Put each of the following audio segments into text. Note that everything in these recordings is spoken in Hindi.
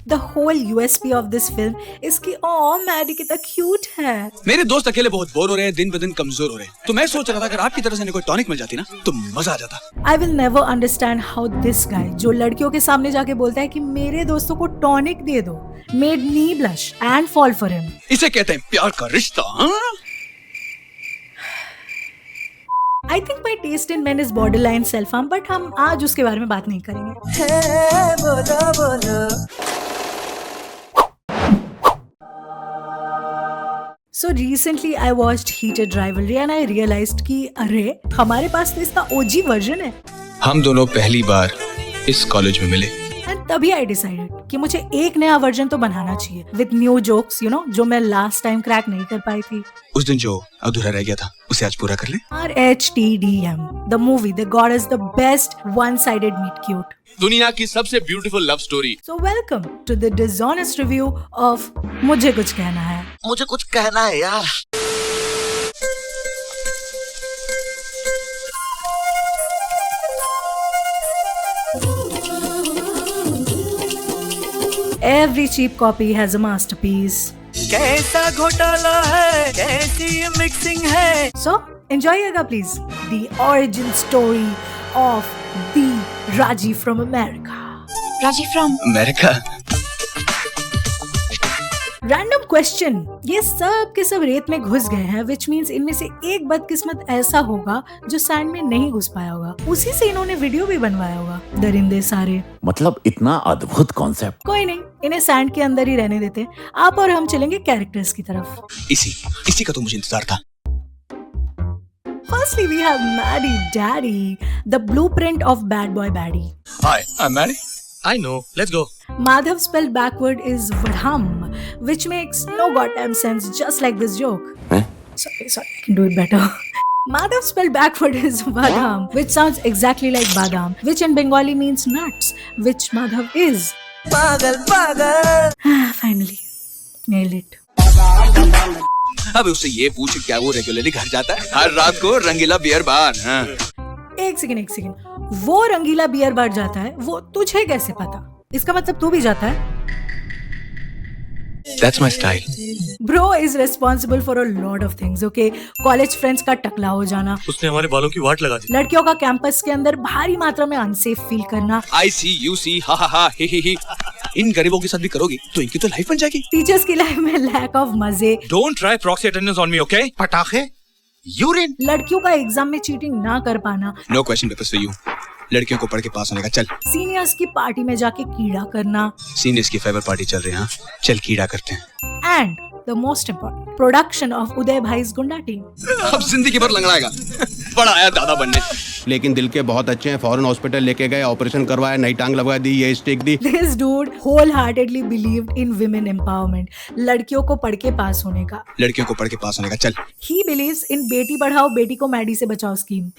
The whole USP of this film is कि मैडी कितना क्यूट है। मेरे दोस्त अकेले बहुत बोर हो रहे हैं, दिन ब दिन कमजोर हो रहे हैं, तो मैं सोच रहा था अगर आपकी तरफ से कोई टॉनिक मिल जाती ना तो मजा आ जाता। I will never understand how this guy जो लड़कियों के सामने जाके बोलता है कि मेरे दोस्तों को टॉनिक दे दो, made me blush and fall for him। इसे कहते हैं प्यार का रिश्ता। I think my taste in men is borderline self-harm, but हम आज उसके बारे में बात नहीं करेंगे। So recently I watched Heated Rivalry and I realized कि अरे हमारे पास तो इसका OG वर्जन है। हम दोनों पहली बार इस कॉलेज में मिले। And तभी I decided कि मुझे एक नया वर्जन तो बनाना चाहिए with new jokes, you know, जो मैं last time क्रैक नहीं कर पाई थी। उस दिन जो अधूरा रह गया था उसे आज पूरा कर ले। RHTDM, the movie that got us the best one-sided meet cute. दुनिया की सबसे beautiful love story. So welcome to the dishonest review of मुझे कुछ कहना है। मुझे कुछ कहना है यार। Every cheap copy has a masterpiece. कैसा घोटाला है, कैसी मिक्सिंग है। So enjoyega please the origin story of the Raji from America. Raji from America. Random question, ये सब के सब रेत में घुस गए हैं, which means इनमें से एक बदकिस्मत ऐसा होगा जो सैंड में नहीं घुस पाया होगा। उसी से इन्होंने वीडियो भी बनवाया होगा। दरिंदे सारे। मतलब इतना अद्भुत कॉन्सेप्ट। कोई नहीं, इन्हें सैंड के अंदर ही रहने देते हैं। आप और हम चलेंगे कैरेक्टर्स की तरफ। इसी का तो मुझे इंतजार था। Firstly, we have Maddie Daddy, the blueprint of Bad Boy Baddie. Hi, I'm Maddie. I know. Let's go. Madhav spelled backward is Vadham, which makes no goddamn sense, just like this joke. Sorry, I can do it better. Madhav spelled backward is Vadham, which sounds exactly like Badam, which in Bengali means nuts, which Madhav is. पागल। Finally, nailed it. अब उससे ये पूछ क्या वो रेगुलरली घर जाता है हर रात को रंगीला बियर बार। हाँ। एक सेकंड, वो रंगीला बियर बार जाता है, वो तुझे कैसे पता? इसका मतलब तू भी जाता है? That's my style. Bro is responsible for a lot of things, okay? College friends का टकला हो जाना, उसने हमारे बालों की वाट लगा दी। लड़कियों का कैंपस के अंदर भारी मात्रा में अनसेफ फील करना, I see, you see, हा हा हा, ही। इन गरीबों के साथ भी करोगी तो इनकी तो लाइफ बन जाएगी। टीचर्स की लाइफ में लैक ऑफ मजे, Don't try proxy attendance on me, okay? पटाखे, यूरिन। लड़कियों का एग्जाम में चीटिंग ना कर पाना, No question papers for you. लड़कियों को पढ़ के पास होने का चल। सीनियर्स की पार्टी में जाके कीड़ा करना, सीनियर्स की फेवर पार्टी चल रही है, हाँ? चल कीड़ा करते हैं। And the most important production of Uday भाई's गुंडा टीम। अब जिंदगी भर लंगड़ाएगा। बड़ा आया दादा बनने। लेकिन दिल के बहुत अच्छे हैं, फॉरेन हॉस्पिटल लेके गए, ऑपरेशन करवाया, नई टांग लगवा दी, ये stick the. This dude wholeheartedly believed in women empowerment, लड़कियों को पढ़ के पास होने का। लड़कियों को पढ़ के पास होने का चल। He believes in Beti Padhao बेटी को मैडी से बचाओ scheme.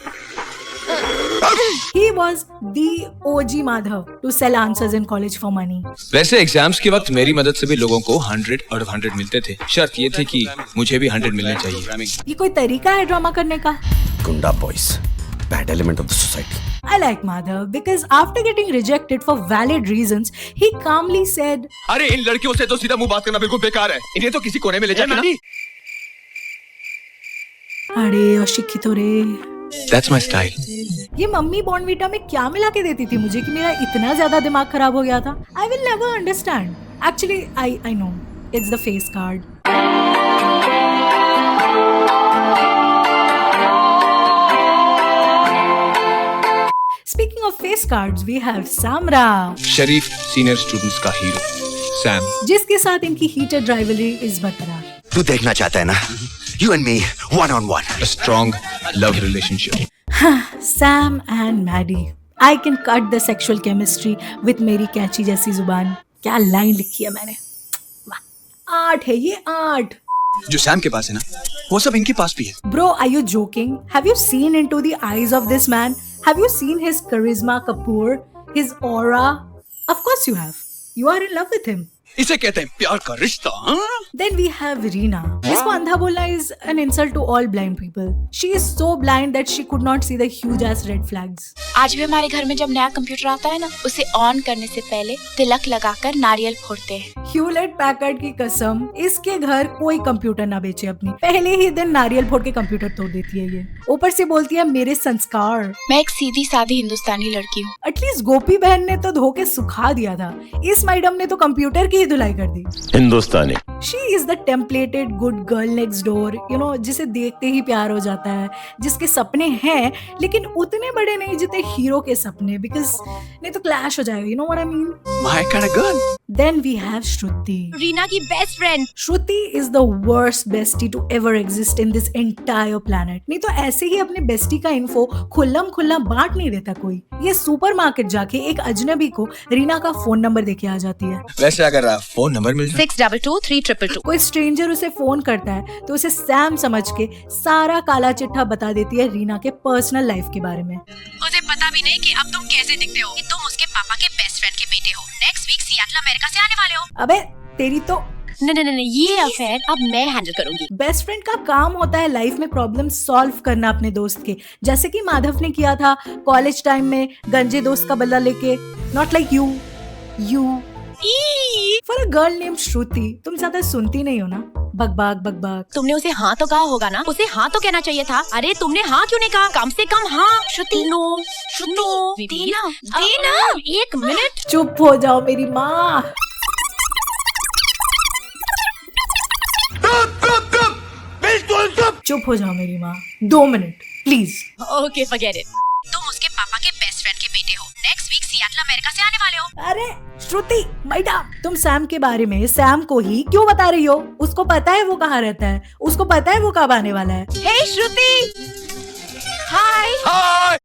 He was the OG Madhav to sell answers in college for money. वैसे एग्जाम्स के वक्त मेरी मदद से भी लोगों को 100 out of 100 मिलते थे। शर्त ये थी कि मुझे भी 100 मिलने चाहिए। ये कोई तरीका है ड्रामा करने का? गुंडा boys, bad element of the society. I like Madhav because after getting rejected for valid reasons, he calmly said, अरे इन लड़कियों से तो सीधा मुंह बात करना बिल्कुल बेकार है। इन्हें तो किसी कोने में ले जाना। अरे अशिक्षित रे। That's my style. ये मम्मी बॉर्नवीटा में क्या मिला के देती थी मुझे कि मेरा इतना ज्यादा दिमाग खराब हो गया था? I will never understand. Actually, I know. It's the face card. Speaking of face cards, we have Samra, Sharif senior students का हीरो सैम, जिसके साथ इनकी heated rivalry is बरकरार। तू देखना चाहता है ना? You and me, one on one. a strong love relationship. Sam and Maddie. I can cut the sexual chemistry with मेरी कैंची जैसी जुबान। क्या लाइन लिखी है मैंने। वाह, आर्ट है ये, आर्ट। जो सैम के पास है ना वो सब इनके पास भी है। Bro, are you joking? Have you seen into the eyes of this man? Have you seen his charisma, Kapoor, his aura? Of course you have. You are in love with him. इसे कहते हैं प्यार का रिश्ता। हाँ? Then we have Reena. इसको अंधा बोलना is an insult to all blind people. She is so blind that she could not see the huge ass red flags. आज भी हमारे घर में जब नया कंप्यूटर आता है ना, उसे ऑन करने से पहले तिलक लगाकर नारियल फोड़ते हैं। ह्यूलेट पैकर्ड की कसम, इसके घर कोई कंप्यूटर ना बेचे अपनी, पहले ही दिन नारियल फोड़ के कंप्यूटर तोड़ देती है ये। ऊपर से बोलती है मेरे संस्कार। मैं एक सीधी सादी हिंदुस्तानी लड़की हूँ। एटलीस्ट गोपी बहन ने तो धो के सुखा दिया था, इस मैडम ने तो कंप्यूटर की ही धुलाई कर दी। हिंदुस्तानी। She is the templated good girl next door, you know, जिसे देखते ही प्यार हो जाता है, जिसके सपने हैं लेकिन उतने बड़े नहीं जितने हीरो के सपने, because नहीं तो क्लैश हो जाएगा, you know what I mean? My kind of girl. Then we have Shruti. Reena की best friend. Shruti is the worst bestie to ever exist in this entire planet. नहीं तो ऐसे ही अपने bestie का info खुल्लम खुल्ला बांट नहीं देता कोई। ये सुपरमार्केट जाके एक अजनबी को रीना का फोन नंबर देके आ जाती है। वैसे अगर फोन नंबर मिल जाए 622322। कोई स्ट्रेंजर उसे फोन करता है तो उसे सैम समझ के सारा काला चिट्ठा बता देती है रीना के पर्सनल लाइफ के बारे में। उसे पता भी नहीं कि अब तुम कैसे दिखते हो, कि तुम उसके पापा के बेस्ट फ्रेंड के बेटे हो। नेक्स्ट वीक सियाटल अमेरिका से आने वाले हो। अबे तेरी तो नहीं, ये अफेयर अब मैं हैंडल करूंगी। बेस्ट फ्रेंड का काम होता है लाइफ में प्रॉब्लम सॉल्व करना अपने दोस्त के, जैसे कि माधव ने किया था कॉलेज टाइम में गंजे दोस्त का बदला लेके। Not like you for a girl name Shruti. तुम ज्यादा सुनती नहीं हो ना, बकबक। तुमने उसे हाँ तो कहा होगा ना, उसे हाँ तो कहना चाहिए था। अरे तुमने हाँ क्यों नहीं कहा? कम से कम हाँ। श्रुति नो दीना, एक मिनट चुप हो जाओ मेरी माँ। चुप हो जाओ मेरी माँ, 2 minute please. Okay forget it. तुम उसके पापा के बेस्ट फ्रेंड के बेटे हो। नेक्स्ट वीक सियाटल अमेरिका से आने वाले हो। अरे श्रुति मैडम, तुम सैम के बारे में सैम को ही क्यों बता रही हो? उसको पता है वो कहाँ रहता है, उसको पता है वो कब आने वाला है। Hey Shruti, hi.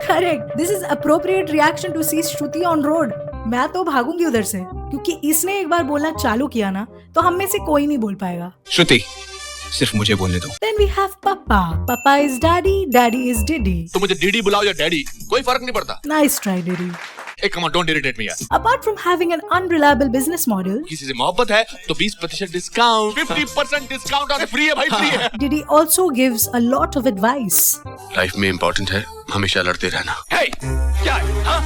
Correct, this is appropriate reaction to see Shruti on road. मैं तो भागूंगी उधर से, क्योंकि इसने एक बार बोलना चालू किया ना तो हम में से कोई नहीं बोल पाएगा। श्रुति, सिर्फ मुझे बोलने दो। Then we have Papa. Papa is Daddy, Daddy is Diddy. तो मुझे डीडी बुलाओ या डैडी, कोई फर्क नहीं पड़ता। Nice try, Diddy. एक come on, don't irritate me यार। Apart from having an unreliable business model, किसी से मोहब्बत है तो 20% डिस्काउंट, 50% डिस्काउंट और फ्री है भाई, फ्री है। Diddy also gives a lot of advice. Life में इम्पोर्टेंट है हमेशा लड़ते रहना। हे, क्या है? हाँ?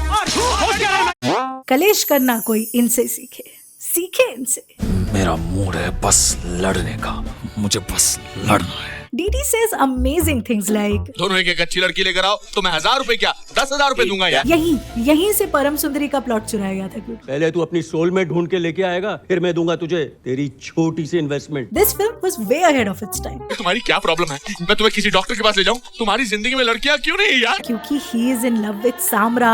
कलेश करना कोई इनसे सीखे इनसे। मेरा मूड है बस लड़ने का, मुझे बस लड़ना है। Diddy says amazing things like, दोनों एक अच्छी लड़की लेकर आओ तो मैं 1000 रुपए क्या 10,000 रुपए दूंगा यार। यहीं से परम सुंदरी का प्लॉट चुराया गया था। पहले तू अपनी सोलमेट ढूंढ के लेके आएगा, फिर मैं दूंगा तुझे तेरी छोटी सी investment. This film was way ahead of its time. तुम्हारी क्या प्रॉब्लम है? मैं तुम्हें किसी डॉक्टर के पास ले जाऊं? तुम्हारी जिंदगी में लड़कियां क्यों नहीं है यार? क्योंकि he is in love with Samra.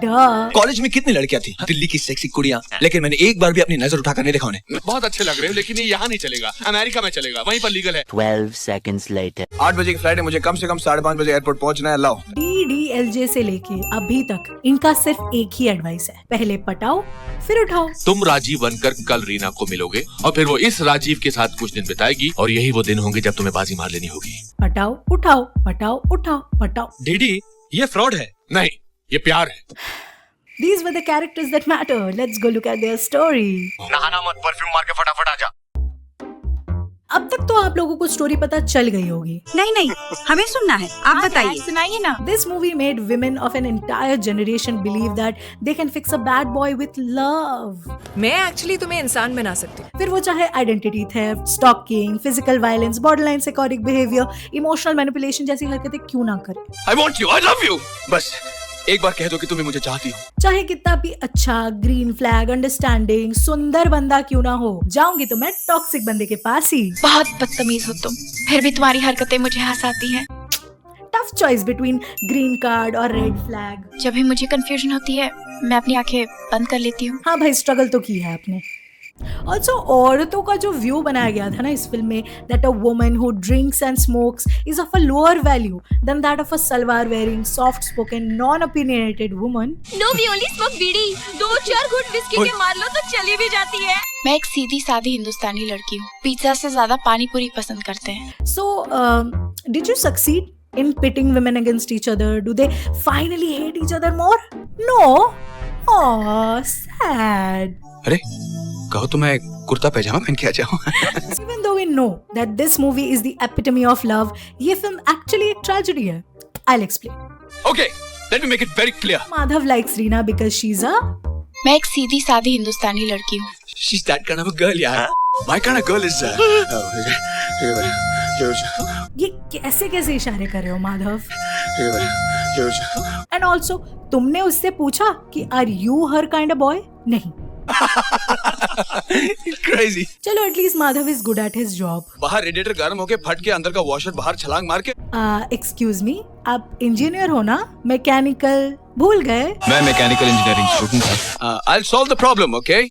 Duh. College में कितनी लड़कियां थी, दिल्ली की सेक्सी कुड़ियां, लेकिन मैंने एक बार भी अपनी नजर उठाकर नहीं देखा उन्हें। बहुत अच्छे लग रहे हो, लेकिन ये यहाँ नहीं चलेगा, अमेरिका में चलेगा, वहीं पर लीगल है। 12 seconds later. 8 बजे की फ्लाइट है, मुझे कम से कम 5:30 बजे एयरपोर्ट पहुंचना है। लाओ। DDLJ से लेके अभी तक इनका सिर्फ एक ही एडवाइस है, पहले पटाओ फिर उठाओ। तुम राजीव बनकर कल रीना को मिलोगे और फिर वो इस राजीव के साथ कुछ दिन बिताएगी और यही वो दिन होंगे जब तुम्हें बाजी मार लेनी होगी। पटाओ उठाओ, पटाओ उठाओ, पटाओ। डीडी, ये फ्रॉड है। नहीं, ये प्यार है। These were the characters that matter. Let's go look at their story. नहाना मत, परफ्यूम मार के फटाफट आ जा। अब तक तो आप लोगों को स्टोरी पता चल गई होगी। नहीं, हमें सुनना है, आप बताइए। सुनाइए ना। This movie made women of an entire generation believe that they can fix a bad boy with love. मैं एक्चुअली तुम्हें इंसान बना सकती हूँ। फिर वो चाहे identity theft, stalking, physical violence, borderline psychotic behaviour, emotional manipulation जैसी हरकतें क्यों ना करे। I want you, I love you. बस एक बार कह दो कि तुम्हें मुझे चाहती हो। चाहे कितना भी अच्छा, ग्रीन फ्लैग, अंडरस्टैंडिंग, सुंदर बंदा क्यों ना हो, जाऊंगी तो मैं टॉक्सिक बंदे के पास ही। बहुत बदतमीज हो तुम, फिर भी तुम्हारी हरकतें मुझे हंसाती हैं। Tough choice between green card और रेड फ्लैग। जब भी मुझे कंफ्यूजन होती है, मैं अपनी आंखें बंद कर लेती हूँ। हाँ भाई, स्ट्रगल तो की है आपने। ऑल्सो औरतों का जो व्यू बनाया गया था ना इस फिल्म में, that a woman who drinks and smokes is of a lower value than that of a salwar wearing, soft spoken, non opinionated woman. No, we only smoke bidi. 2-4 घूंट विस्की के मार लो तो चली भी जाती है। मैं एक सीधी सादी हिंदुस्तानी लड़की हूँ। पिज्जा से ज्यादा पानी पूरी पसंद करते हैं। So, did you succeed in pitting women against each other? Do they finally hate each other more? No. Oh, sad. अरे कहो तो मैं कुर्ता पैजामा पहन के आ जाऊं। Even though we know that this movie is the epitome of love, ये film actually एक tragedy है. I'll explain. Okay, let me make it very clear. Madhav likes Reena because she's a... मैं एक सीधी सादी हिंदुस्तानी लड़की हूँ. She's that kind of a girl, यार. My kind of girl is. ये कैसे कैसे इशारे कर रहे हो माधव? And also, तुमने उससे पूछा कि are you her kind of boy? नहीं. Crazy. चलो at least Madhav is good at his job. बाहर रेडिएटर गर्म होके फट के अंदर का वॉशर बाहर छलांग मार के. एक्सक्यूज मी, आप इंजीनियर हो ना? मैकेनिकल भूल गए? मैं मैकेनिकल इंजीनियरिंग स्टूडेंट हूँ. I'll solve the problem, okay?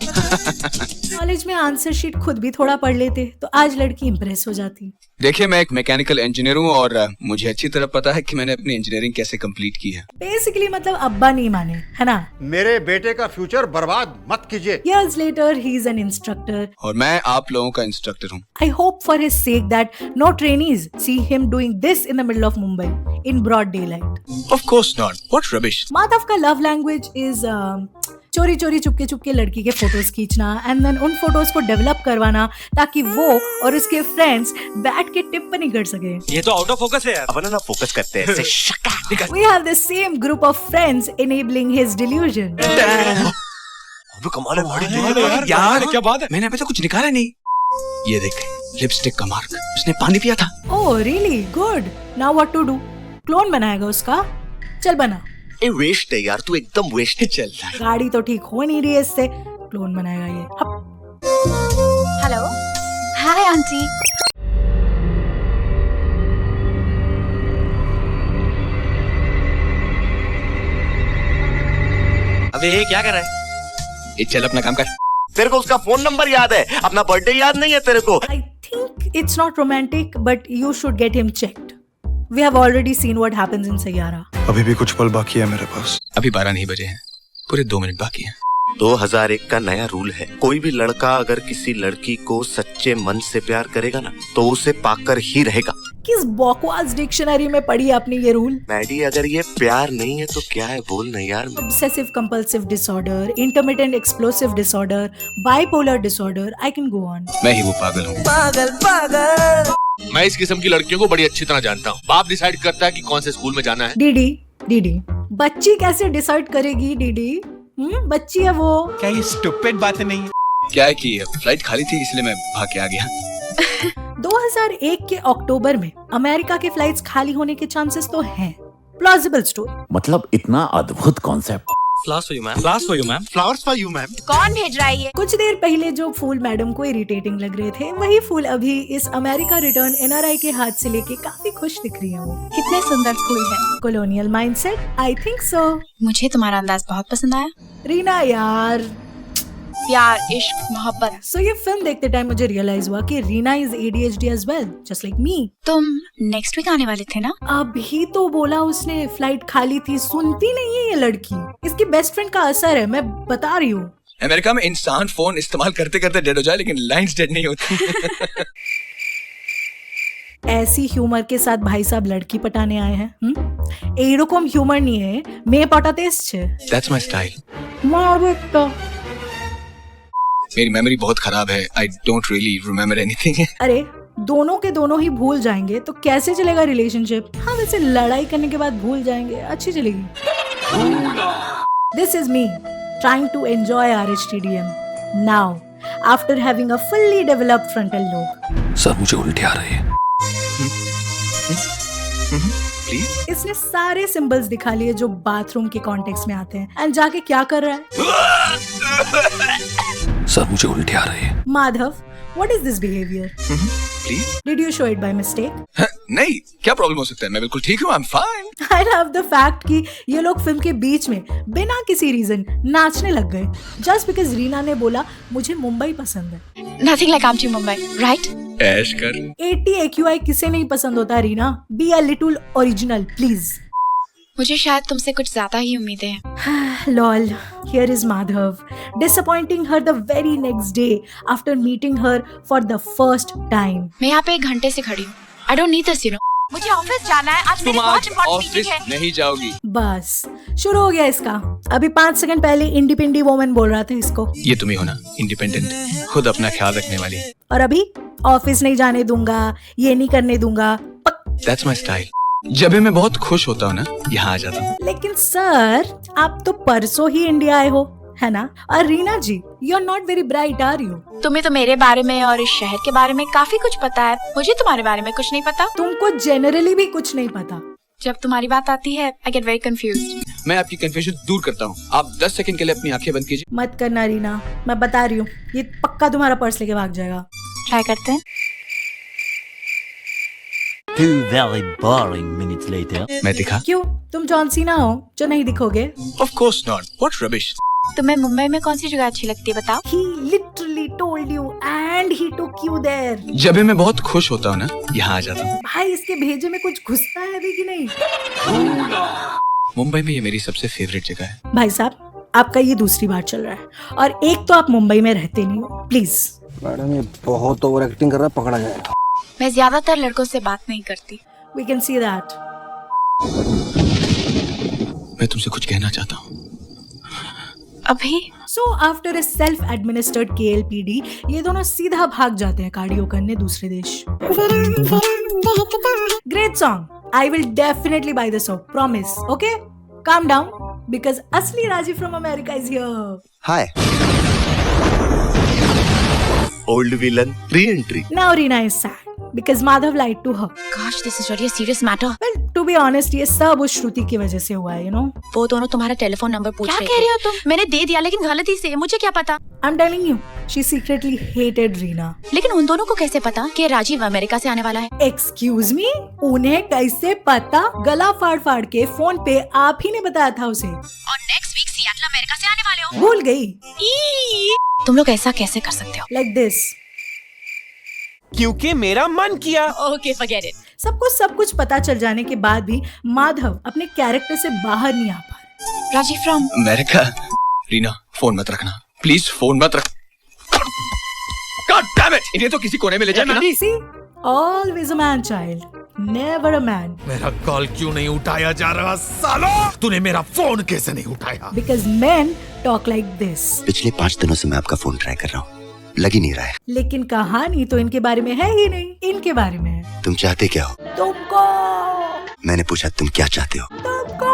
College में आंसर शीट खुद भी थोड़ा पढ़ लेते तो आज लड़की इम्प्रेस हो जाती. देखिए मैं एक मैकेनिकल इंजीनियर हूँ और मुझे अच्छी तरह पता है कि मैंने अपनी इंजीनियरिंग कैसे कंप्लीट की है. बेसिकली मतलब अब्बा नहीं माने, है ना? मेरे बेटे का फ्यूचर बर्बाद मत कीजिए. Years later, he is an instructor. और मैं आप लोगों का इंस्ट्रक्टर हूँ. I hope for his sake that no trainees see him doing this in the middle of Mumbai in broad daylight. Of course not. What rubbish. Madhav का लव लैंग्वेज इज चोरी चोरी चुपके चुपके लड़की के फोटोज खींचना एंड देन उन फोटोज को डेवलप करवाना ताकि वो और उसके फ्रेंड्स बैठ के टिप्पणी कर सके. ये तो आउट ऑफ फोकस है यार. अपन ना फोकस करते हैं ऐसे. We have the same group of friends enabling his delusion. कमाल है यार क्या बात है. मैंने अभी तो कुछ निकाला नहीं. ये देख लिपस्टिक का मार्क. उसने पानी पिया था. Oh really? Good. Now what to do? Clone बनाएगा उसका? चल बना. ए वेस्ट है यार, तू एकदम वेस्ट है. चल गाड़ी तो ठीक हो नहीं रही है इससे, क्लोन बनाएगा ये. हेलो. Hi aunty. अबे ये क्या कर रहा है? ये चल अपना काम कर. तेरे को उसका फोन नंबर याद है, अपना बर्थडे याद नहीं है तेरे को? I think it's not romantic, but you should get him checked. We have already seen what happens in Sayyara. अभी भी कुछ पल बाकी है मेरे पास. अभी 12 नहीं बजे हैं. पूरे 2 मिनट बाकी हैं. 2001 का नया रूल है, कोई भी लड़का अगर किसी लड़की को सच्चे मन से प्यार करेगा ना तो उसे पाकर ही रहेगा. किस बकवास डिक्शनरी में पढ़ी आपने ये रूल? मैडी अगर ये प्यार नहीं है तो क्या है बोल नहीं यार. Obsessive compulsive disorder, intermittent explosive disorder, bipolar disorder, I can go on. मैं ही वो पागल हूँ. पागल. मैं इस किस्म की लड़कियों को बड़ी अच्छी तरह जानता हूँ. बाप डिसाइड करता है कि कौन से स्कूल में जाना है. डीडी बच्ची कैसे डिसाइड करेगी? डीडी बच्ची है वो. क्या ये स्टूपिड बातें नहीं है? क्या है कि फ्लाइट खाली थी इसलिए मैं भाग के आ गया. 2001 के अक्टूबर में अमेरिका के फ्लाइट्स खाली होने के चांसेस तो हैं. Plausible story. मतलब इतना अद्भुत concept. Flowers for you ma'am. Flowers for you ma'am. Flowers for you ma'am. कौन भेज रहा है ये? कुछ देर पहले जो फूल मैडम को इरिटेटिंग लग रहे थे वही फूल अभी इस अमेरिका रिटर्न एनआरआई के हाथ से लेके काफी खुश दिख रही है वो. कितने सुंदर फूल हैं. Colonial mindset. I think so. मुझे तुम्हारा अंदाज बहुत पसंद आया. रीना यार. प्यार, इश्क, मोहब्बत. सो ये फिल्म देखते टाइम मुझे रियलाइज हुआ कि Reena is ADHD as well, just like me. तुम नेक्स्ट वीक आने वाले थे ना? अभी तो बोला उसने फ्लाइट खाली थी. सुनती नहीं है ये लड़की. इसकी बेस्ट फ्रेंड का असर है, मैं बता रही हूँ. अमेरिका में इंसान फोन इस्तेमाल करते करते डेड हो जाए लेकिन लाइंस डेड नहीं होती. ऐसी ह्यूमर के साथ भाई साहब लड़की पटाने आए हैं. एरकम ह्यूमर नहीं है मैं पटाते इससे. That's my style. मेरी मेमोरी बहुत खराब है. I don't really remember anything. अरे दोनों के दोनों ही भूल जाएंगे तो कैसे चलेगा रिलेशनशिप? हाँ वैसे लड़ाई करने के बाद भूल जाएंगे अच्छी चलेगी. This is me trying to enjoy RHTDM now after having a fully developed frontal lobe. Sir मुझे उल्टी आ रही है. Please? इसने सारे सिंबल्स दिखा लिए जो बाथरूम के कॉन्टेक्स्ट में आते हैं एंड जाके क्या कर रहा है? सर मुझे उल्टी आ रही है. Madhav, what is this behavior? Please? Did you show it by mistake? नहीं, क्या प्रॉब्लम हो सकता है? मैं बिल्कुल ठीक हूँ. I'm fine. I love the fact कि ये लोग फिल्म के बीच में बिना किसी रीजन नाचने लग गए just because रीना ने बोला मुझे मुंबई पसंद है. Nothing like आमची मुंबई, right? ऐश कर. 80 AQI किसे नहीं पसंद होता Reena? Be a little original, please. मुझे शायद तुमसे कुछ ज्यादा ही उम्मीदें हैं. Lol, here is Madhav, disappointing her the very next day after meeting her for the first time. मैं यहाँ पे 1 घंटे से खड़ी हूँ. I don't need this, you know. मुझे ऑफिस जाना है, आज मेरी तुम बहुत आज इंपॉर्टेंट ऑफिस मीटिंग है। नहीं जाओगी। बस शुरू हो गया इसका। अभी 5 सेकंड पहले इंडिपेंडेंट वोमन बोल रहा था इसको, ये तुम्ही हो ना, इंडिपेंडेंट, खुद अपना ख्याल रखने वाली। और अभी ऑफिस नहीं जाने दूंगा, ये नहीं करने दूंगा। That's my style. जब भी मैं बहुत खुश होता हूँ ना, यहाँ आ जाता हूँ। लेकिन सर, आप तो परसों ही इंडिया आए हो, है ना? और Reena ji, you are not very bright, are you? तुम्हें तो मेरे बारे में और इस शहर के बारे में काफी कुछ पता है, मुझे तुम्हारे बारे में कुछ नहीं पता। तुमको जनरली भी कुछ नहीं पता। जब तुम्हारी बात आती है, आई गेट वेरी कंफ्यूज्ड। मैं आपकी कंफ्यूजन दूर करता हूँ। आप 10 सेकंड के लिए अपनी आंखें बंद कीजिए। मत करना रीना, मैं बता रही हूँ, ये पक्का तुम्हारा पर्स लेके भाग जाएगा। ट्राई करते हैं। 2 very boring minutes later. मैं दिखा? क्यों, तुम जॉन सीना हो जो नहीं दिखोगे? Of course not. What rubbish. तुम्हें मुंबई में कौन सी जगह अच्छी लगती है, बताओ? He literally told you and he took you there. जब भी मैं बहुत खुश होता हूँ ना, यहाँ आ जाता हूँ। भाई, इसके भेजे में कुछ घुसता है भी कि नहीं? मुंबई में ये मेरी सबसे फेवरेट जगह है। भाई साहब, आपका ये दूसरी बार चल रहा है, और एक तो आप मुंबई में रहते नहीं हो। प्लीज मैडम, ये बहुत ओवर एक्टिंग कर रहा है, पकड़ा जाएगा। मैं ज्यादातर लड़कों से बात नहीं करती। We can see that. मैं तुमसे कुछ कहना चाहता हूँ। अभी so after a self administered KLPD, ये दोनों सीधा भाग जाते हैं कार्डियो करने दूसरे देश। Great song, I will definitely buy this song, promise. Okay, calm down, because असली Rajiv from America is here. Hi old villain reentry. Now Reena is sad because Madhav lied to her. Gosh, this is really a serious matter. Well, to be honest, ये सब उस श्रुति की वजह से हुआ है, you know. वो दोनों तुम्हारा टेलीफोन नंबर पूछ रहे थे। क्या कह रही हो तुम? मैंने दे दिया, लेकिन गलती से, मुझे क्या पता? I'm telling you, she secretly hated Reena. लेकिन उन दोनों को कैसे पता कि राजीव अमेरिका से आने वाला है? Excuse me? उन्हें कैसे पता? गला फाड़ फाड़ के फोन पे आप ही ने बताया था उसे। और नेक्स्ट वीक सियाटल अमेरिका से आने वाले हो। भूल गई? तुम लोग ऐसा कैसे कर सकते हो? Like this. क्योंकि मेरा मन किया। Okay, forget it. सबको सब कुछ पता चल जाने के बाद भी माधव अपने कैरेक्टर से बाहर नहीं आ पा रहे। Rajiv from America. Reena, phone मत रखना, प्लीज फोन मत रख। God damn it! इन्हें तो किसी कोने में ले जाना। See, always a man child, never a man. मेरा कॉल क्यों नहीं उठाया जा रहा सालो? तूने मेरा फोन कैसे नहीं उठाया? Because men talk like this. पिछले 5 दिनों से मैं आपका फोन ट्राई कर रहा हूँ, लग ही नहीं रहा है। लेकिन कहानी तो इनके बारे में है ही नहीं, इनके बारे में है। तुम चाहते क्या हो? तुमको। मैंने पूछा तुम क्या चाहते हो? तुमको।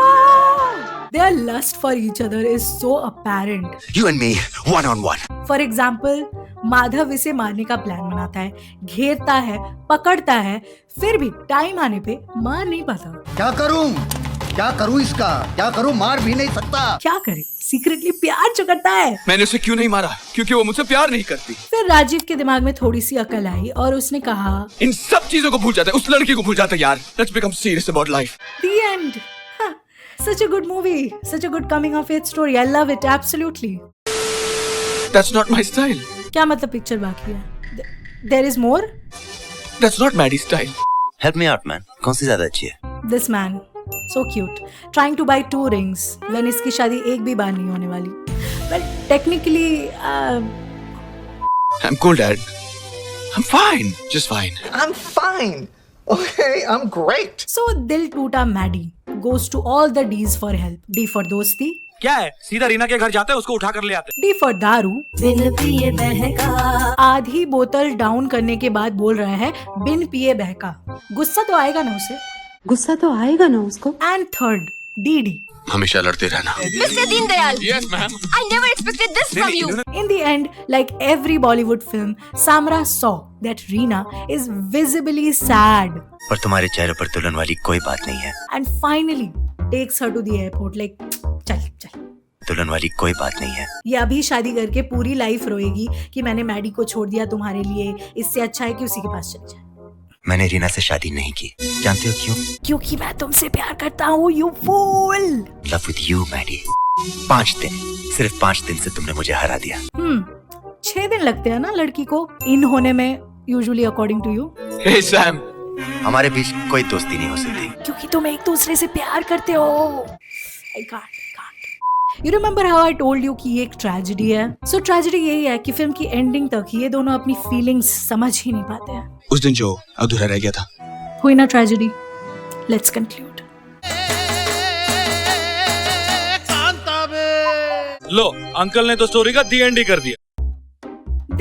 Their lust for each other is so apparent. You and me, one on one. For example, Madhav इसे मारने का प्लान बनाता है, घेरता है, पकड़ता है, फिर भी टाइम आने पे मार नहीं पाता। क्या करूं इसका? क्या करूं? मार भी नहीं सकता। क्या करे? सीक्रेटली प्यार जो करता है। मैंने उसे क्यों नहीं मारा? क्योंकि वो मुझसे प्यार नहीं करती। फिर राजीव के दिमाग में थोड़ी सी अकल आई और उसने कहा, इन सब चीजों को भूल जाता है, उस लड़की को भूल जाता है यार। Let's become serious about life. The end. Huh. Such a good movie, such a good coming of age story. I love it absolutely. That's not my style. क्या मतलब पिक्चर बाकी है? There is more. That's not Maddie's style. Help me out, man. कौन सी ज्यादा अच्छी है? This man, so cute, trying to buy 2 rings when इसकी शादी एक भी बार नहीं होने वाली. Well, technically, I'm cool, Dad. I'm fine, just fine. I'm fine. Okay, I'm great. So दिल टूटा Maddie goes to all the D's for help. D for दोस्ती. क्या है, सीधा रीना के घर जाते हैं, उसको उठा कर ले आते। D for दारू. बिन पिए बहका. आधी बोतल डाउन करने के बाद बोल रहा है बिन पिए बहका. गुस्सा तो आएगा ना उसे? गुस्सा तो आएगा ना उसको। And third, DD. हमेशा लड़ते रहना। Mr. Deendayal. Yes, ma'am. I never expected this from you. In the end, like every Bollywood film, Samra saw that Reena is visibly sad. पर तुम्हारे चेहरे पर तुलन वाली कोई बात नहीं है। And finally takes her to the airport like, चल। तुलन वाली कोई बात नहीं है। ये अभी शादी करके पूरी लाइफ रोएगी कि मैंने मैडी को छोड़ दिया तुम्हारे लिए, इससे अच्छा है कि उसी के पास चल जाए। मैंने रीना से शादी नहीं की, जानते हो क्यों? क्योंकि मैं तुमसे प्यार करता हूँ, you fool. Love with you, Maddy. 5 दिन, सिर्फ 5 दिन से तुमने मुझे हरा दिया। 6 दिन लगते हैं ना लड़की को इन होने में, usually according to you. Hey, Sam. हमारे बीच कोई दोस्ती नहीं हो सकती। क्योंकि तुम एक दूसरे से प्यार करते हो। I can't. You remember how I told you कि ये एक ट्रेजेडी है? So ट्रेजेडी यही है कि फिल्म की एंडिंग तक ये दोनों अपनी फीलिंग्स समझ ही नहीं पाते हैं। उस दिन जो अधूरा रह गया था, हुई ना tragedy? Let's conclude. Low uncle ने तो स्टोरी का दी एंड ही कर दिया.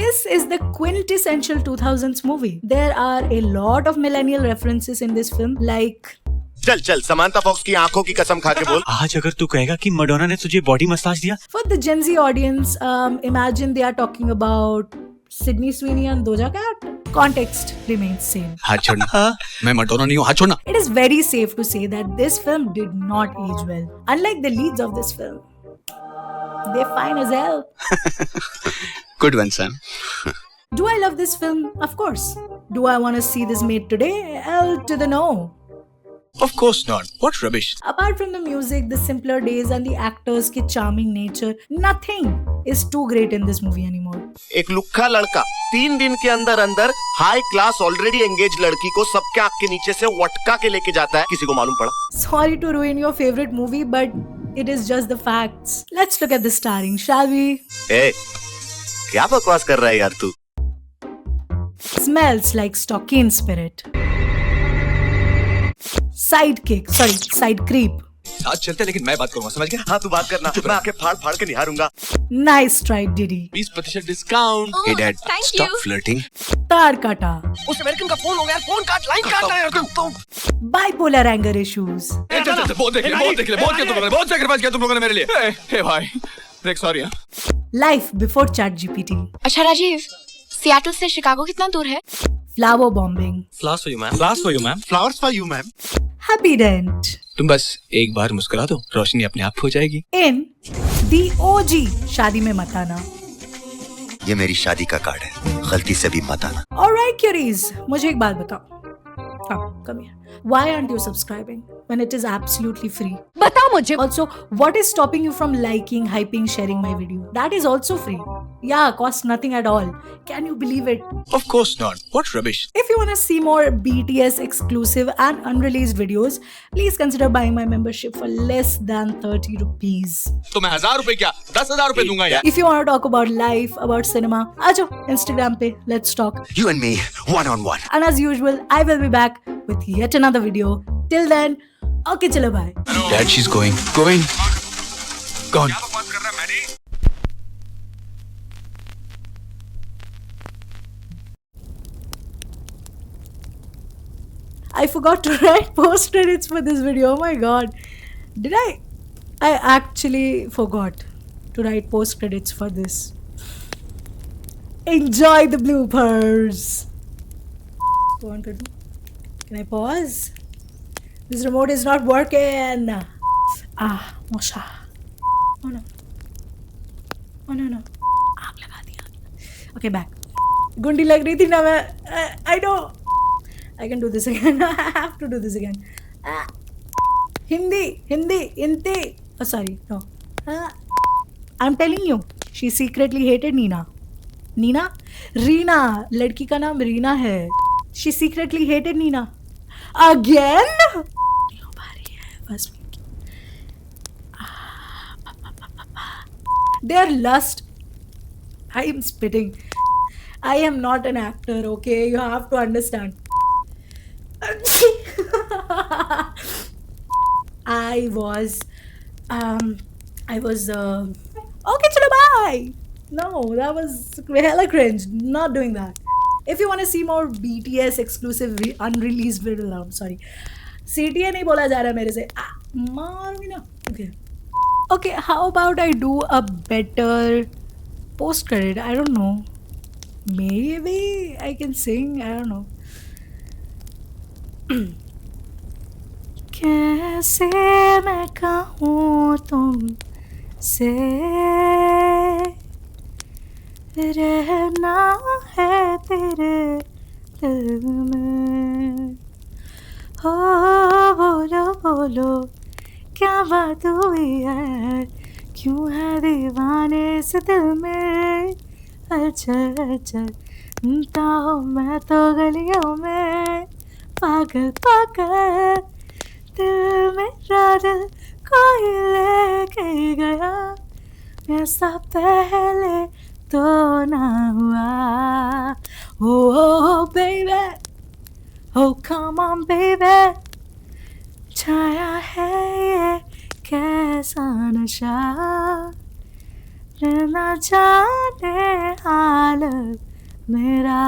This is the quintessential 2000s movie. There are a lot of millennial references in this film, like चल चल समांथा फॉक्स की आंखों की कसम खा के बोल. आज अगर तू कहेगा कि मडोना ने तुझे बॉडी मसाज दिया. for the Gen Z audience, imagine they are talking about Sydney Sweeney and Doja Cat. Context remains same. हाथ छोड़ना. मैं मडोना नहीं हूँ, हाथ छोड़ना. It is very safe to say that this film did not age well. Unlike the leads of this film, they're fine as hell. Good one, Sam. Do I love this film? Of course. Do I want to see this made today? Hell to the no. Of course not. What rubbish. Apart from the music, the simpler days and the actors' ki charming nature, nothing is too great in this movie anymore. एक लुक्खा लड़का 3 दिन के अंदर अंदर हाई क्लास ऑलरेडी एंगेज लड़की को सबके आंख के नीचे से वटका के लेके जाता है. किसी को मालूम पड़ा? Sorry to ruin your favorite movie, but it is just the facts. Let's look at the starring, shall we? ए, क्या बकवास कर रहा है यार तू? Smells like Stocking Spirit. Sidekick, sorry, side creep. साथ चलते लेकिन मैं बात करूंगा, समझ गया? हाँ तू बात करना, मैं आके फाड़ फाड़ के निहारूंगा. Nice try, Diddy. 20% discount. Hey dad, thank stop you. flirting. Tar kata. उस अमेरिकन का फोन हो गया. फोन काट, लाइन काट रहा है यार. Bipolar anger issues. चल, बहुत देख लिया, बहुत किया तुम लोगों ने, बहुत सेक्रीफाइस किया तुम लोगों ने मेरे लिए. हे भाई, देख सॉरी. Life before ChatGPT. अच्छा राजीव, सियाटल से शिकागो कितना दूर है? Flower bombing. Flowers for you ma'am. Flowers for you ma'am. Flowers for you ma'am. Happy Dent. तुम बस एक बार मुस्कुरा दो, रोशनी अपने आप हो जाएगी. In the OG शादी में मत आना. ये मेरी शादी का कार्ड है, गलती से भी मत आना. Alright, cuties, मुझे एक बात बताओ. Come here. Why aren't you subscribing when it is absolutely free? बताओ मुझे. Also, what is stopping you from liking, hyping, sharing my video? That is also free. Yeah, costs nothing at all. Can you believe it? Of course not. What rubbish. If you want to see more BTS exclusive and unreleased videos, please consider buying my membership for less than 30 rupees. तो मैं 1000 रुपए क्या 10,000 रुपए दूंगा यार. If you want to talk about life, about cinema, आजो Instagram पे, let's talk. You and me, one on one. And as usual, I will be back with yet another video. Till then, okay, chalo bye. Dad, she's going. Going. Gone. I forgot to write post credits for this video. Oh my god. Did I? I actually forgot to write post credits for this. Enjoy the bloopers. Can I pause? This remote is not working. Mosha. Oh no. Oh no. आग लगा दिया. Okay, back. गुंडी लग रही थी ना मैं. I know. I can do this again. I have to do this again. Hindi. Oh, sorry. No. I'm telling you. She secretly hated Nina. Nina? Reena. लड़की का नाम रीना है. She secretly hated Nina. Again? नहीं हो पा रही है. बस. Their lust. I am spitting. I am not an actor, okay? You have to understand. I was okay, chalo bye. No, that was hella cringe. Not doing that. If you want to see more BTS exclusive unreleased video, I'm sorry. CTA नहीं बोला जा रहा मेरे से. मारूंगी ना. Okay, how about I do a better post credit? I don't know. Maybe I can sing. I don't know. कैसे मैं कहूँ तुमसे रहना है तेरे दिल में. हो बोलो क्या बात हुई है, क्यों है दीवाने से दिल में. अच्छा ताओ मैं तो गलियों में पागल दिल मेरा दिल कोई लेके गया, ऐसा पहले तो ना हुआ. Oh baby, oh come on baby, छाया है ये कैसा नशा, ना जाने हाल मेरा।